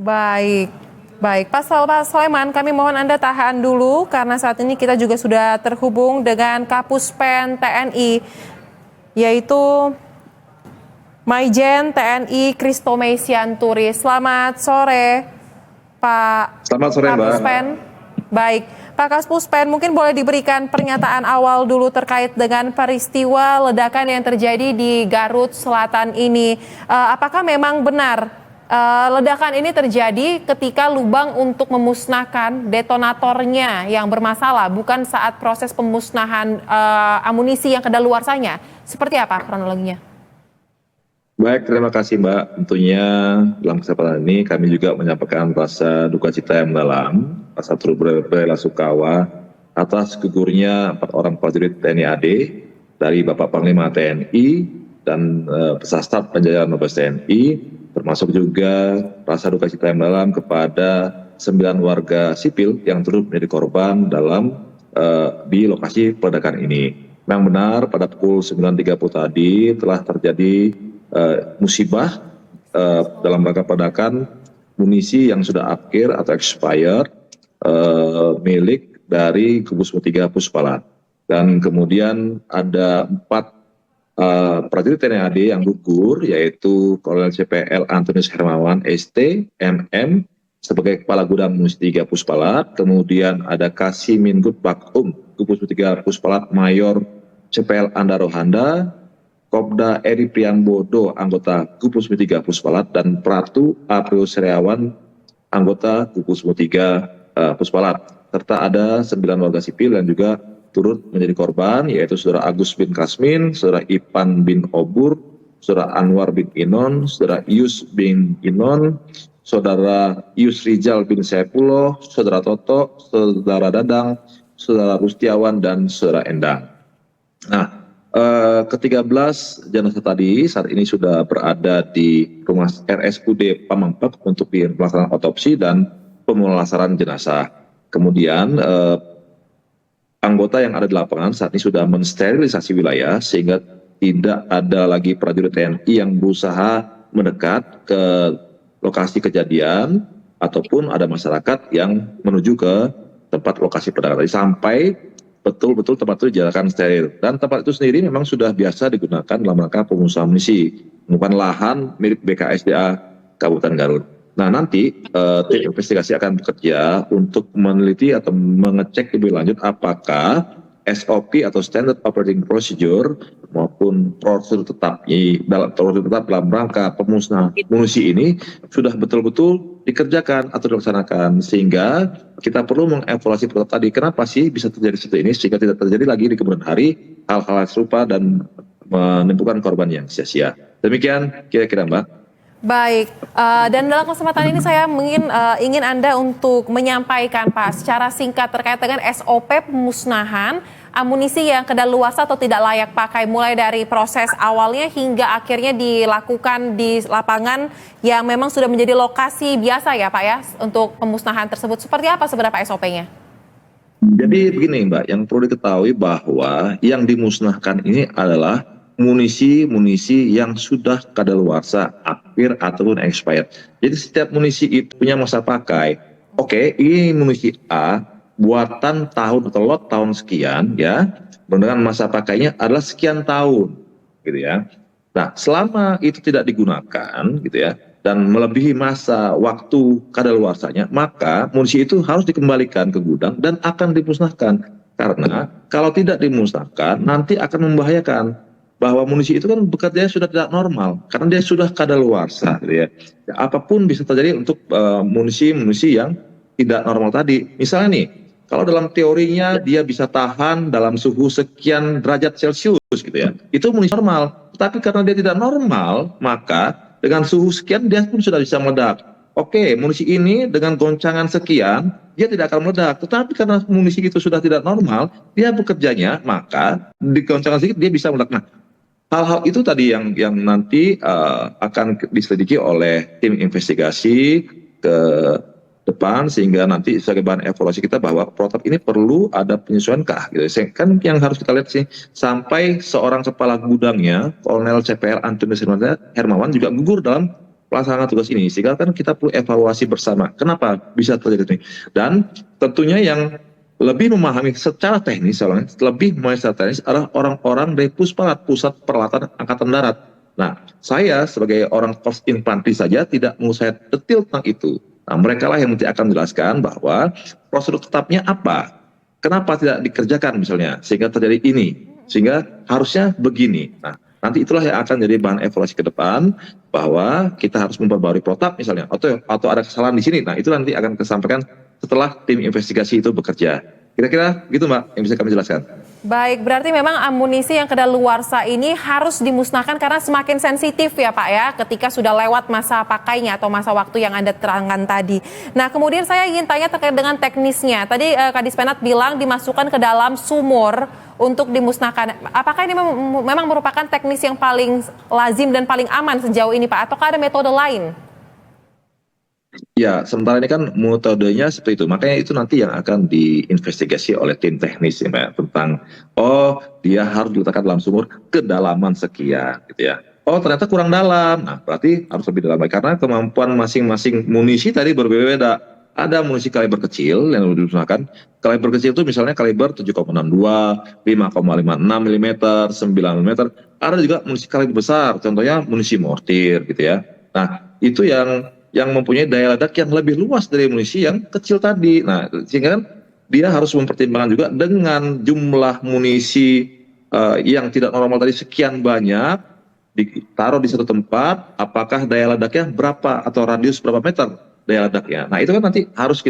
Baik, baik. Pak Sulaiman, kami mohon Anda tahan dulu karena saat ini kita juga sudah terhubung dengan Kapuspen TNI, yaitu Maijen TNI Christomay Sianturi. Selamat sore, Pak Selamat sore, Mbak. Kapuspen. Baik, Pak Kapuspen, mungkin boleh diberikan pernyataan awal dulu terkait dengan peristiwa ledakan yang terjadi di Garut Selatan ini. Apakah memang benar ledakan ini terjadi ketika lubang untuk memusnahkan detonatornya yang bermasalah, bukan saat proses pemusnahan amunisi yang kedaluarsanya? Seperti apa kronologinya? Baik, terima kasih Mbak. Tentunya dalam kesempatan ini kami juga menyampaikan rasa duka cita yang mendalam, rasa turut belasungkawa atas gugurnya 4 orang prajurit TNI AD dari Bapak Panglima TNI dan Pesat Staf Penjagaan Mabes TNI, termasuk juga rasa duka cita yang mendalam kepada 9 warga sipil yang turut menjadi korban dalam di lokasi peledakan ini. Memang benar pada pukul 9.30 tadi telah terjadi musibah dalam rangka peledakan munisi yang sudah akhir atau expired milik dari Kubus 3 Puspalat. Dan kemudian ada 4 prajurit TNI AD yang gugur, yaitu Kolonel CPL Antonius Hermawan ST MM sebagai Kepala Gudang Munisi 3 Puspalat. Kemudian ada Kasimin Gutbakum Kubus 3 Puspalat Mayor CPL Andaro Handa, Kopda Eri Priambodo, anggota Kupus 3 Puspalat, dan Pratu April Seriawan, anggota Kupus 3 Puspalat. Serta ada 9 warga sipil yang juga turut menjadi korban, yaitu Saudara Agus bin Kasmin, Saudara Ipan bin Obur, Saudara Anwar bin Inon, Saudara Yus bin Inon, Saudara Yus Rizal bin Saipullah, Saudara Toto, Saudara Dadang, Saudara Rustiawan, dan Saudara Endang. Nah, ke-13 jenazah tadi saat ini sudah berada di rumah RSUD Pamengpeuk untuk dilaksanakan otopsi dan pemulasaran jenazah. Kemudian anggota yang ada di lapangan saat ini sudah mensterilisasi wilayah sehingga tidak ada lagi prajurit TNI yang berusaha mendekat ke lokasi kejadian ataupun ada masyarakat yang menuju ke tempat lokasi peledakan tadi sampai betul-betul tempat itu dijadikan steril. Dan tempat itu sendiri memang sudah biasa digunakan dalam rangka pemusnahan amunisi, bukan lahan milik BKSDA Kabupaten Garut. Nah, nanti tim investigasi akan bekerja untuk meneliti atau mengecek lebih lanjut apakah SOP atau Standard Operating Procedure maupun prosedur tetap dalam rangka pemusnahan amunisi ini sudah betul-betul dikerjakan atau dilaksanakan, sehingga kita perlu mengevaluasi protokol tadi. Kenapa sih bisa terjadi seperti ini sehingga tidak terjadi lagi di kemudian hari hal-hal serupa dan menimbulkan korban yang sia-sia. Demikian kira-kira Mbak. Baik, dan dalam kesempatan ini saya ingin Anda untuk menyampaikan Pak secara singkat terkait dengan SOP pemusnahan amunisi yang kedaluarsa atau tidak layak pakai, mulai dari proses awalnya hingga akhirnya dilakukan di lapangan yang memang sudah menjadi lokasi biasa ya Pak ya untuk pemusnahan tersebut. Seperti apa sebenarnya SOP-nya? Jadi begini Mbak, yang perlu diketahui bahwa yang dimusnahkan ini adalah munisi yang sudah kadaluarsa, akhir ataupun expired. Jadi setiap munisi itu punya masa pakai. Oke, ini munisi A buatan tahun atau lot tahun sekian ya, dengan masa pakainya adalah sekian tahun, gitu ya. Nah, selama itu tidak digunakan, gitu ya, dan melebihi masa waktu kadaluarsanya, maka munisi itu harus dikembalikan ke gudang dan akan dimusnahkan. Karena kalau tidak dimusnahkan, nanti akan membahayakan. Bahwa munisi itu kan bekerja sudah tidak normal karena dia sudah kadaluarsa, gitu ya. Apapun bisa terjadi untuk munisi yang tidak normal tadi. Misalnya nih, kalau dalam teorinya dia bisa tahan dalam suhu sekian derajat Celcius, gitu ya, itu munisi normal. Tapi karena dia tidak normal, maka dengan suhu sekian dia pun sudah bisa meledak. Oke, munisi ini dengan goncangan sekian dia tidak akan meledak. Tetapi karena munisi itu sudah tidak normal, dia bekerjanya maka di goncangan sedikit dia bisa meledak. Nah, hal-hal itu tadi yang nanti akan diselidiki oleh tim investigasi ke depan, sehingga nanti sebagai bahan evaluasi kita bahwa protap ini perlu ada penyesuaian kah, gitu. Kan yang harus kita lihat sih, sampai seorang kepala gudangnya Kolonel CPL Antonius Hermawan juga gugur dalam pelaksanaan tugas ini, sehingga kan kita perlu evaluasi bersama kenapa bisa terjadi ini. Dan tentunya yang lebih memahami secara teknis, lebih memahami secara teknis adalah orang-orang dari Puspalat, Pusat Peralatan Angkatan Darat. Nah, saya sebagai orang first infantry saja tidak menguasai detail tentang itu. Nah, mereka lah yang nanti akan menjelaskan bahwa prosedur tetapnya apa, kenapa tidak dikerjakan misalnya, sehingga terjadi ini, sehingga harusnya begini. Nah, nanti itulah yang akan jadi bahan evaluasi ke depan, bahwa kita harus memperbarui protap misalnya, atau ada kesalahan di sini. Nah, itu nanti akan disampaikan setelah tim investigasi itu bekerja. Kira-kira gitu Mbak yang bisa kami jelaskan. Baik, berarti memang amunisi yang kedaluarsa ini harus dimusnahkan karena semakin sensitif ya Pak ya, ketika sudah lewat masa pakainya atau masa waktu yang Anda terangkan tadi. Nah, kemudian saya ingin tanya terkait dengan teknisnya. Tadi Kadis Penat bilang dimasukkan ke dalam sumur untuk dimusnahkan. Apakah ini memang merupakan teknis yang paling lazim dan paling aman sejauh ini Pak? Ataukah ada metode lain? Ya, sementara ini kan metodenya seperti itu. Makanya itu nanti yang akan diinvestigasi oleh tim teknis ya, Mbak, tentang dia harus diletakkan dalam sumur kedalaman sekian gitu ya. Oh, ternyata kurang dalam. Nah, berarti harus lebih dalam lagi karena kemampuan masing-masing munisi tadi berbeda-beda. Ada munisi kaliber kecil yang digunakan. Kaliber kecil itu misalnya kaliber 7,62, 5,56 mm, 9 mm. Ada juga munisi kaliber besar, contohnya munisi mortir gitu ya. Nah, itu yang mempunyai daya ledak yang lebih luas dari munisi yang kecil tadi. Nah, sehingga kan dia harus mempertimbangkan juga dengan jumlah munisi yang tidak normal tadi sekian banyak, ditaruh di satu tempat, apakah daya ledaknya berapa atau radius berapa meter daya ledaknya. Nah, itu kan nanti harus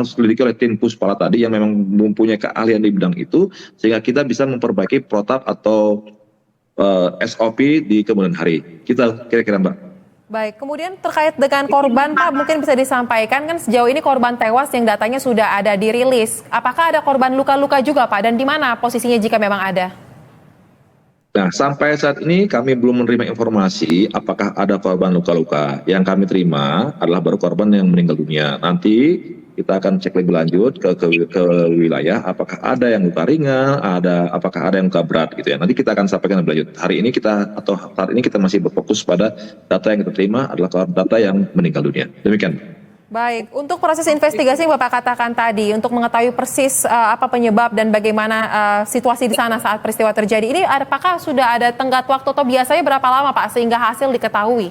selidiki oleh tim Puspala tadi yang memang mempunyai keahlian di bidang itu, sehingga kita bisa memperbaiki protap atau SOP di kemudian hari. Kita kira-kira Mbak. Baik, kemudian terkait dengan korban Pak, mungkin bisa disampaikan kan sejauh ini korban tewas yang datanya sudah ada dirilis. Apakah ada korban luka-luka juga Pak dan di mana posisinya jika memang ada? Nah, sampai saat ini kami belum menerima informasi apakah ada korban luka-luka. Yang kami terima adalah baru korban yang meninggal dunia. Nanti kita akan cek lebih lanjut ke wilayah apakah ada yang luka ringan, apakah ada yang luka berat gitu ya. Nanti kita akan sampaikan lebih lanjut. Hari ini kita masih berfokus pada data yang kita terima adalah data yang meninggal dunia. Demikian. Baik, untuk proses investigasi yang Bapak katakan tadi, untuk mengetahui persis apa penyebab dan bagaimana situasi di sana saat peristiwa terjadi, ini apakah sudah ada tenggat waktu atau biasanya berapa lama Pak sehingga hasil diketahui?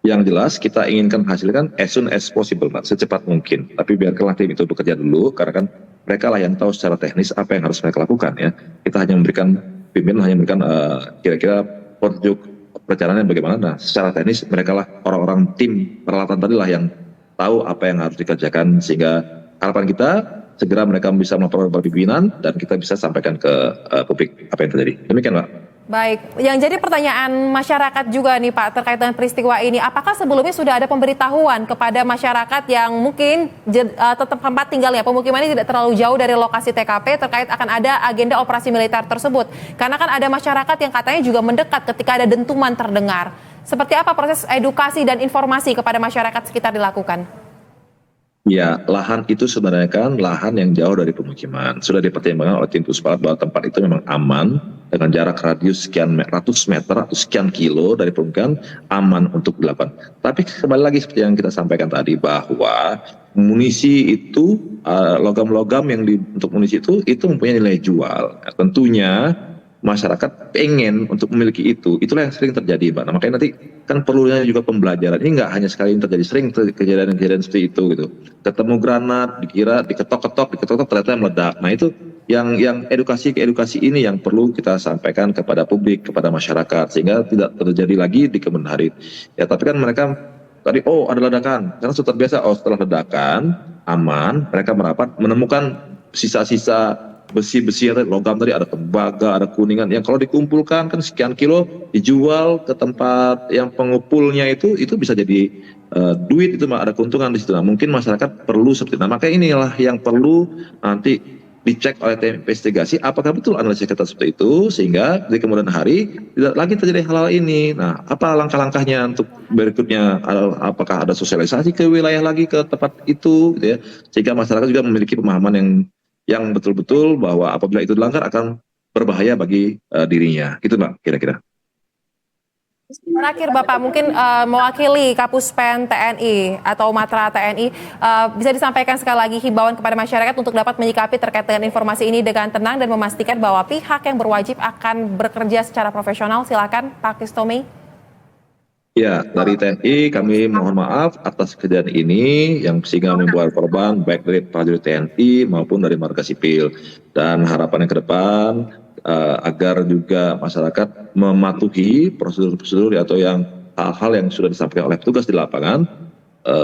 Yang jelas kita inginkan hasilkan as soon as possible, Pak, secepat mungkin. Tapi biarkanlah tim itu bekerja dulu, karena kan mereka lah yang tahu secara teknis apa yang harus mereka lakukan ya. Kita hanya memberikan, pimpinan hanya memberikan kira-kira petunjuk perencanaannya bagaimana. Nah, secara teknis mereka lah orang-orang tim peralatan tadi lah yang tahu apa yang harus dikerjakan, sehingga harapan kita segera mereka bisa melaporkan kepada pimpinan dan kita bisa sampaikan ke publik apa yang terjadi. Demikian, Pak. Baik, yang jadi pertanyaan masyarakat juga nih Pak terkait dengan peristiwa ini, apakah sebelumnya sudah ada pemberitahuan kepada masyarakat yang mungkin tetap tempat tinggalnya, pemukimannya tidak terlalu jauh dari lokasi TKP terkait akan ada agenda operasi militer tersebut? Karena kan ada masyarakat yang katanya juga mendekat ketika ada dentuman terdengar. Seperti apa proses edukasi dan informasi kepada masyarakat sekitar dilakukan? Ya, lahan itu sebenarnya kan lahan yang jauh dari pemukiman. Sudah dipertimbangkan oleh tim Puspalat bahwa tempat itu memang aman dengan jarak radius sekian ratus meter atau sekian kilo dari pemukiman, aman untuk dilakukan. Tapi kembali lagi seperti yang kita sampaikan tadi bahwa munisi itu logam-logam yang untuk munisi itu mempunyai nilai jual. Nah, tentunya masyarakat pengen untuk memiliki itulah yang sering terjadi, Mbak. Nah, makanya nanti kan perlunya juga pembelajaran. Ini nggak hanya sekali yang terjadi, sering kejadian-kejadian seperti itu gitu. Ketemu granat, dikira diketok-ketok ternyata meledak. Nah, itu yang edukasi ini yang perlu kita sampaikan kepada publik, kepada masyarakat sehingga tidak terjadi lagi di kemudian hari. Ya, tapi kan mereka tadi ada ledakan. Karena sudah terbiasa setelah ledakan aman, mereka merapat menemukan sisa-sisa besi-besi logam tadi, ada tembaga, ada kuningan yang kalau dikumpulkan kan sekian kilo dijual ke tempat yang pengumpulnya itu bisa jadi duit, itu ada keuntungan di situ. Nah, mungkin masyarakat perlu seperti itu. Nah, makanya inilah yang perlu nanti dicek oleh tim investigasi apakah betul analisis kita seperti itu sehingga di kemudian hari tidak lagi terjadi hal-hal ini. Nah, apa langkah-langkahnya untuk berikutnya? Apakah ada sosialisasi ke wilayah lagi ke tempat itu gitu ya, sehingga masyarakat juga memiliki pemahaman yang betul-betul bahwa apabila itu dilanggar akan berbahaya bagi dirinya. Gitu Mbak, kira-kira. Terakhir Bapak, mungkin mewakili Kapuspen TNI atau Matra TNI, bisa disampaikan sekali lagi himbauan kepada masyarakat untuk dapat menyikapi terkait dengan informasi ini dengan tenang dan memastikan bahwa pihak yang berwajib akan bekerja secara profesional. Silakan Pak Kristome. Ya, dari TNI kami mohon maaf atas kejadian ini yang sehingga menimbulkan korban baik dari prajurit TNI maupun dari marga sipil. Dan harapannya ke depan agar juga masyarakat mematuhi prosedur-prosedur atau yang hal-hal yang sudah disampaikan oleh petugas di lapangan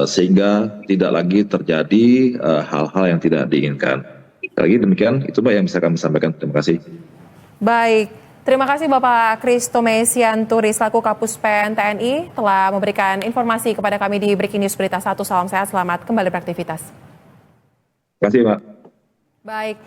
sehingga tidak lagi terjadi hal-hal yang tidak diinginkan. Sekali lagi demikian, itu Mbak yang bisa kami sampaikan. Terima kasih. Baik, terima kasih Bapak Kristome Sianturi selaku Kapuspen TNI telah memberikan informasi kepada kami di Breaking News Berita 1. Salam sehat, selamat kembali beraktivitas. Terima kasih, Mbak. Baik.